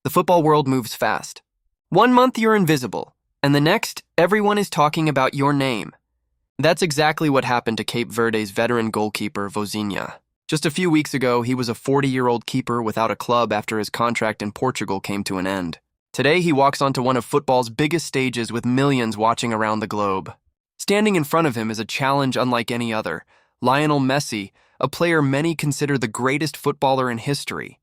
The football world moves fast. One month you're invisible, and the next, everyone is talking about your name. That's exactly what happened to Cape Verde's veteran goalkeeper, Vozinha. Just a few weeks ago, he was a 40-year-old keeper without a club after his contract in Portugal came to an end. Today, he walks onto one of football's biggest stages with millions watching around the globe. Standing in front of him is a challenge unlike any other: Lionel Messi, a player many consider the greatest footballer in history.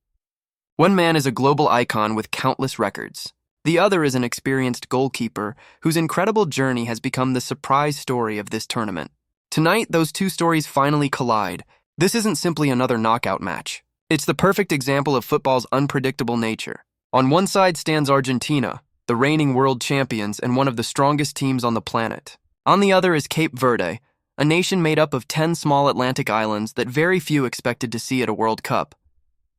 One man is a global icon with countless records. The other is an experienced goalkeeper whose incredible journey has become the surprise story of this tournament. Tonight, those two stories finally collide. This isn't simply another knockout match. It's the perfect example of football's unpredictable nature. On one side stands Argentina, the reigning world champions and one of the strongest teams on the planet. On the other is Cape Verde, a nation made up of 10 small Atlantic islands that very few expected to see at a World Cup.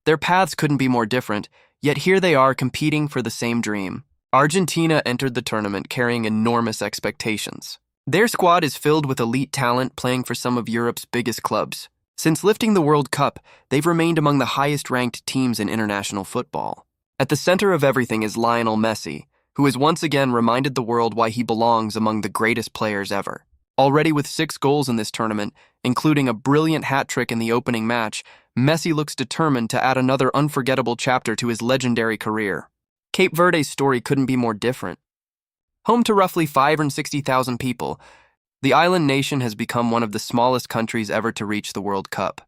Their paths couldn't be more different, yet here they are competing for the same dream. Argentina entered the tournament carrying enormous expectations. Their squad is filled with elite talent playing for some of Europe's biggest clubs. Since lifting the World Cup, they've remained among the highest-ranked teams in international football. At the center of everything is Lionel Messi, who has once again reminded the world why he belongs among the greatest players ever. Already with 6 goals in this tournament, including a brilliant hat-trick in the opening match, Messi looks determined to add another unforgettable chapter to his legendary career. Cape Verde's story couldn't be more different. Home to roughly 560,000 people, the island nation has become one of the smallest countries ever to reach the World Cup.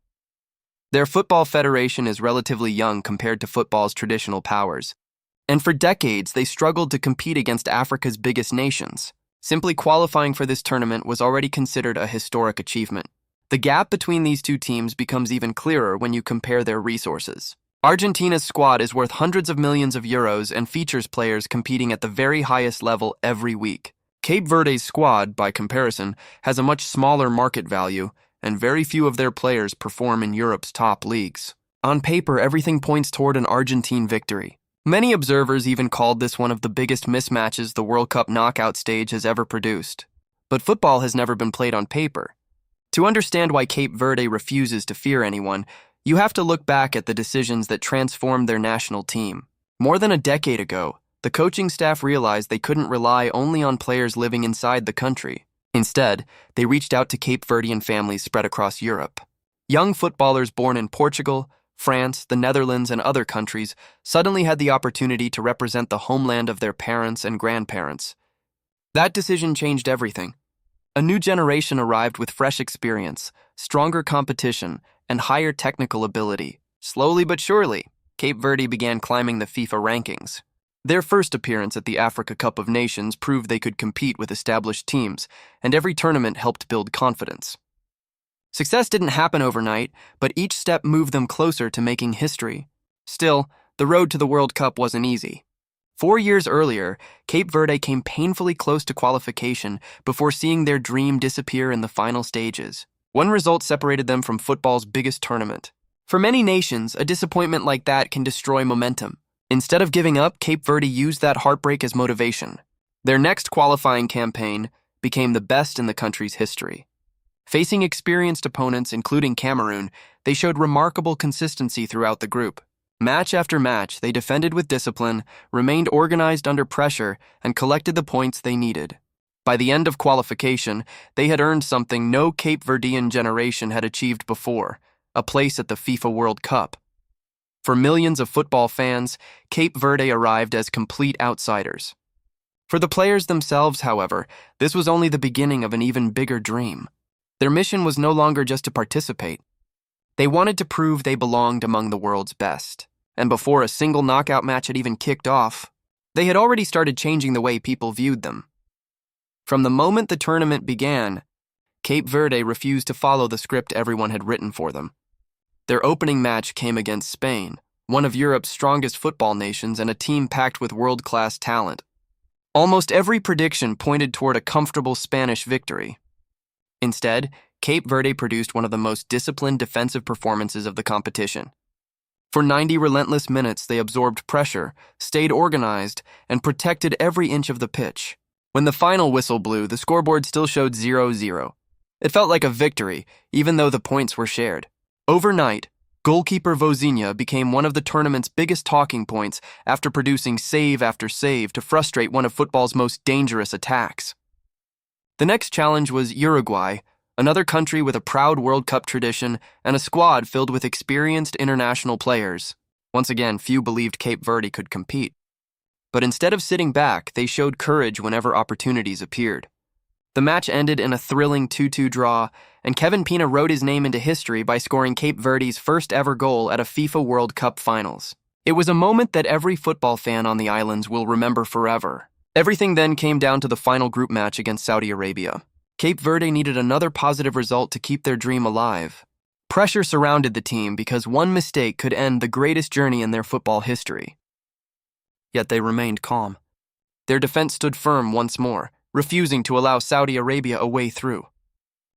Their football federation is relatively young compared to football's traditional powers, and for decades they struggled to compete against Africa's biggest nations. Simply qualifying for this tournament was already considered a historic achievement. The gap between these two teams becomes even clearer when you compare their resources. Argentina's squad is worth hundreds of millions of euros and features players competing at the very highest level every week. Cape Verde's squad, by comparison, has a much smaller market value, and very few of their players perform in Europe's top leagues. On paper, everything points toward an Argentine victory. Many observers even called this one of the biggest mismatches the World Cup knockout stage has ever produced. But football has never been played on paper. To understand why Cape Verde refuses to fear anyone, you have to look back at the decisions that transformed their national team. More than a decade ago, the coaching staff realized they couldn't rely only on players living inside the country. Instead, they reached out to Cape Verdean families spread across Europe. Young footballers born in Portugal, France, the Netherlands, and other countries suddenly had the opportunity to represent the homeland of their parents and grandparents. That decision changed everything. A new generation arrived with fresh experience, stronger competition, and higher technical ability. Slowly but surely, Cape Verde began climbing the FIFA rankings. Their first appearance at the Africa Cup of Nations proved they could compete with established teams, and every tournament helped build confidence. Success didn't happen overnight, but each step moved them closer to making history. Still, the road to the World Cup wasn't easy. 4 years earlier, Cape Verde came painfully close to qualification before seeing their dream disappear in the final stages. One result separated them from football's biggest tournament. For many nations, a disappointment like that can destroy momentum. Instead of giving up, Cape Verde used that heartbreak as motivation. Their next qualifying campaign became the best in the country's history. Facing experienced opponents, including Cameroon, they showed remarkable consistency throughout the group. Match after match, they defended with discipline, remained organized under pressure, and collected the points they needed. By the end of qualification, they had earned something no Cape Verdean generation had achieved before: a place at the FIFA World Cup. For millions of football fans, Cape Verde arrived as complete outsiders. For the players themselves, however, this was only the beginning of an even bigger dream. Their mission was no longer just to participate. They wanted to prove they belonged among the world's best. And before a single knockout match had even kicked off, they had already started changing the way people viewed them. From the moment the tournament began, Cape Verde refused to follow the script everyone had written for them. Their opening match came against Spain, one of Europe's strongest football nations and a team packed with world-class talent. Almost every prediction pointed toward a comfortable Spanish victory. Instead, Cape Verde produced one of the most disciplined defensive performances of the competition. For 90 relentless minutes, they absorbed pressure, stayed organized, and protected every inch of the pitch. When the final whistle blew, the scoreboard still showed 0-0. It felt like a victory, even though the points were shared. Overnight, Goalkeeper Vozinha became one of the tournament's biggest talking points after producing save after save to frustrate one of football's most dangerous attacks. The next challenge was Uruguay, another country with a proud World Cup tradition and a squad filled with experienced international players. Once again, few believed Cape Verde could compete. But instead of sitting back, they showed courage whenever opportunities appeared. The match ended in a thrilling 2-2 draw, and Kevin Pina wrote his name into history by scoring Cape Verde's first ever goal at a FIFA World Cup finals. It was a moment that every football fan on the islands will remember forever. Everything then came down to the final group match against Saudi Arabia. Cape Verde needed another positive result to keep their dream alive. Pressure surrounded the team because one mistake could end the greatest journey in their football history. Yet they remained calm. Their defense stood firm once more, refusing to allow Saudi Arabia a way through.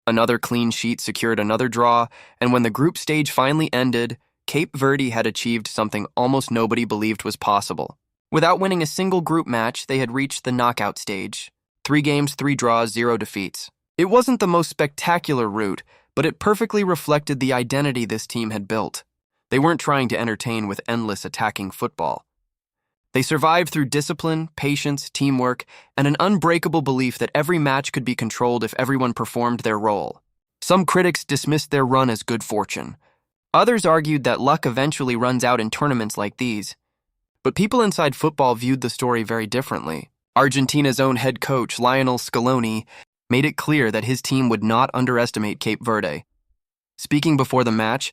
Another clean sheet secured another draw, and when the group stage finally ended, Cape Verde had achieved something almost nobody believed was possible. Without winning a single group match, they had reached the knockout stage. 3 games, 3 draws, 0 defeats. It wasn't the most spectacular route, but it perfectly reflected the identity this team had built. They weren't trying to entertain with endless attacking football. They survived through discipline, patience, teamwork, and an unbreakable belief that every match could be controlled if everyone performed their role. Some critics dismissed their run as good fortune. Others argued that luck eventually runs out in tournaments like these. But people inside football viewed the story very differently. Argentina's own head coach, Lionel Scaloni, made it clear that his team would not underestimate Cape Verde. Speaking before the match,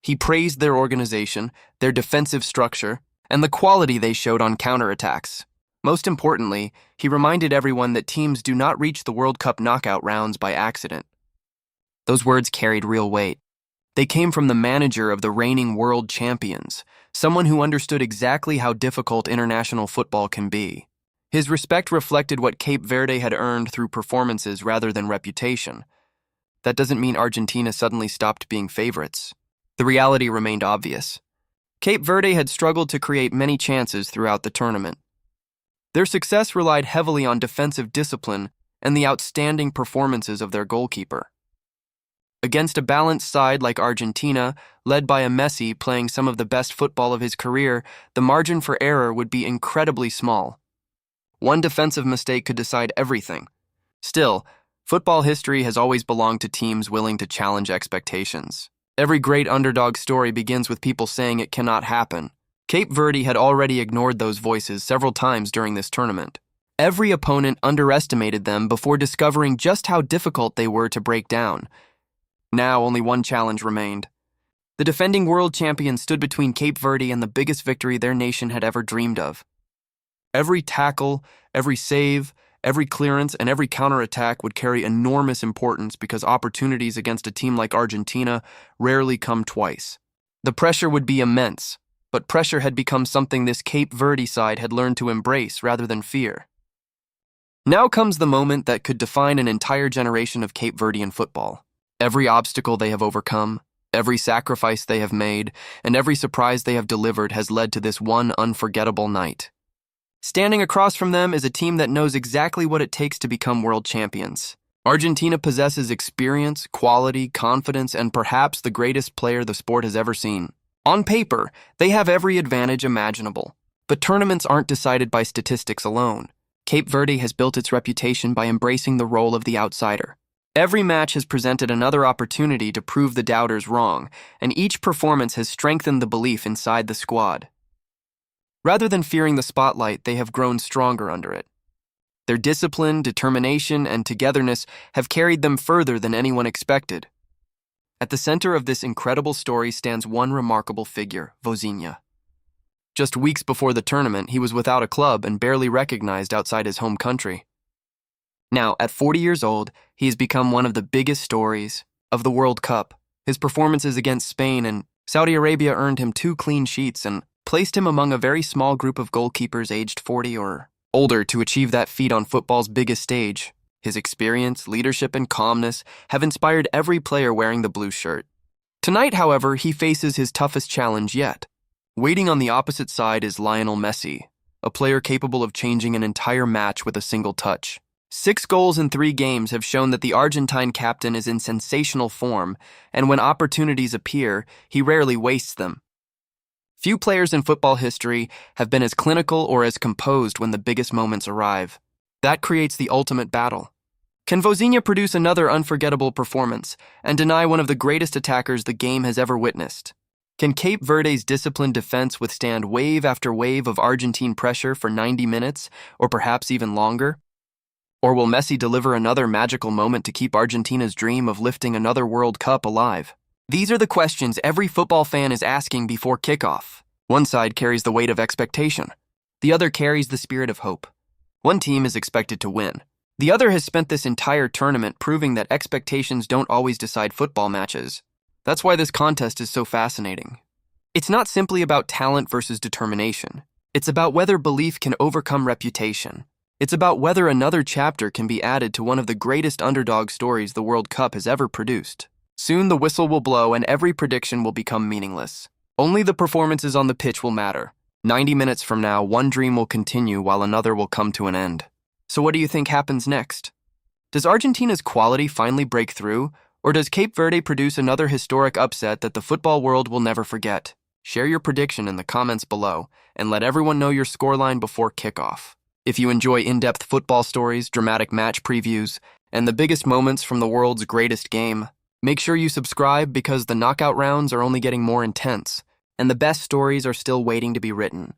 he praised their organization, their defensive structure, and the quality they showed on counterattacks. Most importantly, he reminded everyone that teams do not reach the World Cup knockout rounds by accident. Those words carried real weight. They came from the manager of the reigning world champions, someone who understood exactly how difficult international football can be. His respect reflected what Cape Verde had earned through performances rather than reputation. That doesn't mean Argentina suddenly stopped being favorites. The reality remained obvious. Cape Verde had struggled to create many chances throughout the tournament. Their success relied heavily on defensive discipline and the outstanding performances of their goalkeeper. Against a balanced side like Argentina, led by a Messi playing some of the best football of his career, the margin for error would be incredibly small. One defensive mistake could decide everything. Still, football history has always belonged to teams willing to challenge expectations. Every great underdog story begins with people saying it cannot happen. Cape Verde had already ignored those voices several times during this tournament. Every opponent underestimated them before discovering just how difficult they were to break down. Now only one challenge remained. The defending world champion stood between Cape Verde and the biggest victory their nation had ever dreamed of. Every tackle, every save, every clearance, and every counterattack would carry enormous importance because opportunities against a team like Argentina rarely come twice. The pressure would be immense, but pressure had become something this Cape Verde side had learned to embrace rather than fear. Now comes the moment that could define an entire generation of Cape Verdean football. Every obstacle they have overcome, every sacrifice they have made, and every surprise they have delivered has led to this one unforgettable night. Standing across from them is a team that knows exactly what it takes to become world champions. Argentina possesses experience, quality, confidence, and perhaps the greatest player the sport has ever seen. On paper, they have every advantage imaginable. But tournaments aren't decided by statistics alone. Cape Verde has built its reputation by embracing the role of the outsider. Every match has presented another opportunity to prove the doubters wrong, and each performance has strengthened the belief inside the squad. Rather than fearing the spotlight, they have grown stronger under it. Their discipline, determination, and togetherness have carried them further than anyone expected. At the center of this incredible story stands one remarkable figure, Vozinha. Just weeks before the tournament, he was without a club and barely recognized outside his home country. Now, at 40 years old, he has become one of the biggest stories of the World Cup. His performances against Spain and Saudi Arabia earned him 2 clean sheets and placed him among a very small group of goalkeepers aged 40 or older to achieve that feat on football's biggest stage. His experience, leadership, and calmness have inspired every player wearing the blue shirt. Tonight, however, he faces his toughest challenge yet. Waiting on the opposite side is Lionel Messi, a player capable of changing an entire match with a single touch. 6 goals in 3 games have shown that the Argentine captain is in sensational form, and when opportunities appear, he rarely wastes them. Few players in football history have been as clinical or as composed when the biggest moments arrive. That creates the ultimate battle. Can Vozinha produce another unforgettable performance and deny one of the greatest attackers the game has ever witnessed? Can Cape Verde's disciplined defense withstand wave after wave of Argentine pressure for 90 minutes, or perhaps even longer? Or will Messi deliver another magical moment to keep Argentina's dream of lifting another World Cup alive? These are the questions every football fan is asking before kickoff. One side carries the weight of expectation. The other carries the spirit of hope. One team is expected to win. The other has spent this entire tournament proving that expectations don't always decide football matches. That's why this contest is so fascinating. It's not simply about talent versus determination. It's about whether belief can overcome reputation. It's about whether another chapter can be added to one of the greatest underdog stories the World Cup has ever produced. Soon the whistle will blow and every prediction will become meaningless. Only the performances on the pitch will matter. 90 minutes from now, one dream will continue while another will come to an end. So what do you think happens next? Does Argentina's quality finally break through, or does Cape Verde produce another historic upset that the football world will never forget? Share your prediction in the comments below, and let everyone know your scoreline before kickoff. If you enjoy in-depth football stories, dramatic match previews, and the biggest moments from the world's greatest game, make sure you subscribe because the knockout rounds are only getting more intense, and the best stories are still waiting to be written.